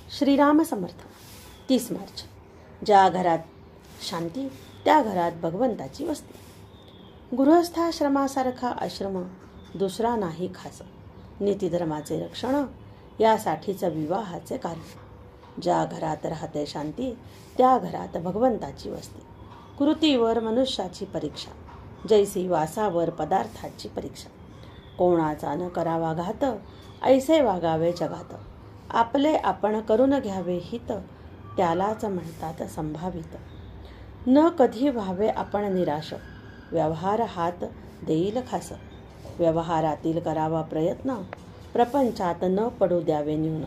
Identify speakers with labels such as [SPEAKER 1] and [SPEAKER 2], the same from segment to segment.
[SPEAKER 1] श्रीराम समर्थ. 30 मार्च. ज्या घरात शांती त्या घरात भगवंताची वस्ती. गृहस्थाश्रमासारखा आश्रम दुसरा नाही खास. नीतिधर्माचे रक्षण यासाठीच विवाहाचे कारण. ज्या घरात राहते शांती त्या घरात भगवंताची वस्ती. कृतीवर मनुष्याची परीक्षा, जैसी वासावर पदार्थाची परीक्षा. कोणाचा न करावा घात, ऐसे वागावे जगात. आपले आपण करून घ्यावे हित, त्यालाच म्हणतात संभावित. न कधी व्हावे आपण निराश, व्यवहार हात देईल खास. व्यवहारातील करावा प्रयत्न, प्रपंचात न पडू द्यावे न्यून.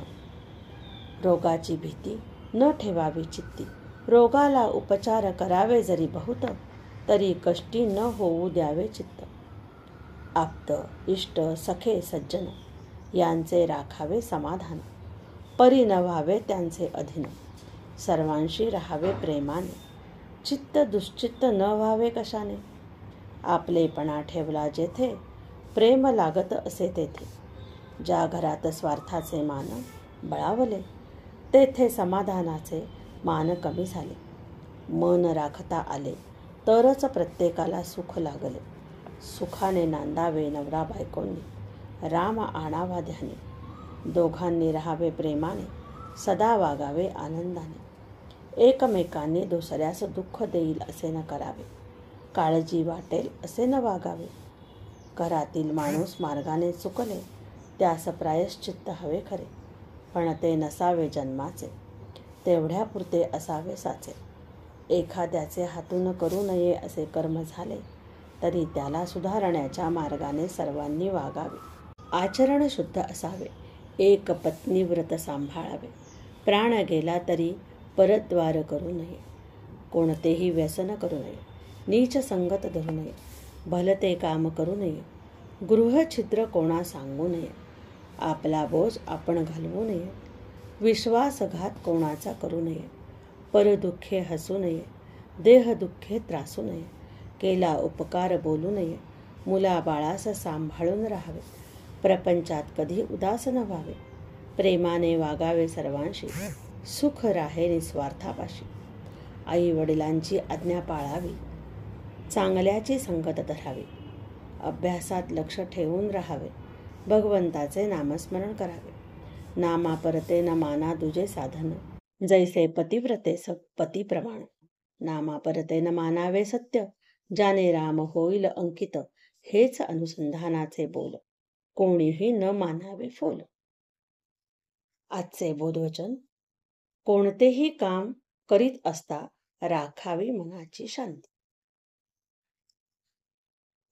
[SPEAKER 1] रोगाची भीती न ठेवावी चित्ती, रोगाला उपचार करावे जरी बहुत, तरी कष्टी न होऊ द्यावे चित्त. आप्त इष्ट सखे सज्जन यांचे राखावे समाधान, परी न व्हावे त्यांचे अधीन. सर्वांशी राहावे प्रेमाने, चित्त दुश्चित्त न व्हावे कशाने. आपलेपणा ठेवला जेथे, प्रेम लागत असे तेथे. ज्या घरात स्वार्थाचे मान बळावले, तेथे समाधानाचे मान कमी झाले. मन राखता आले तरच प्रत्येकाला सुख लागले. सुखाने नांदावे नवरा बायकोंनी, राम आणावा ध्यानी. दोघांनी राहावे प्रेमाने, सदा वागावे आनंदाने. एकमेकांनी दुसऱ्यास दुःख देईल असे न करावे, काळजी वाटेल असे न वागावे. घरातील माणूस मार्गाने चुकले, त्यास प्रायश्चित्त हवे खरे. पण ते नसावे जन्माचे, तेवढ्यापुरते असावे साचे. एखाद्याचे हातून करू नये असे कर्म झाले, तरी त्याला सुधारण्याच्या मार्गाने सर्वांनी वागावे. आचरण शुद्ध असावे, एक पत्नी व्रत सांभाळावे. प्राण गेला तरी परद्वार करू नये, कोणतेही व्यसन करू नये. नीच संगत धरू नये, भलते काम करू नये. गृहछिद्र कोणा सांगू नये, आपला बोज आपण घालवू नये. विश्वासघात कोणाचा करू नये, परदुःखे हसू नये. देहदुःखे त्रासू नये, केला उपकार बोलू नये. मुलाबाळास सांभाळून राहावे, प्रपंचात कधी उदास न व्हावे. प्रेमाने वागावे सर्वांशी, सुख राहे निस्वार्थापाशी. आई वडिलांची आज्ञा पाळावी, चांगल्याची संगत धरावी. अभ्यासात लक्ष ठेवून राहावे, भगवंताचे नामस्मरण करावे. नामापरते न माना दुजे साधन, जैसे पतिव्रते पती प्रमाण. नामापरते न मानावे सत्य, ज्याने राम होईल अंकित. हेच अनुसंधानाचे बोल, कोणीही न मानावे फोल. आजचे बोधवचन. कोणतेही काम करीत असता राखावी मनाची शांती.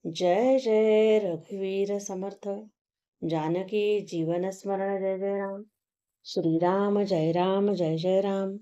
[SPEAKER 1] जय जय रघुवीर समर्थ. जानकी जीवन स्मरण. जय जय राम. श्रीराम जय राम जय जय राम.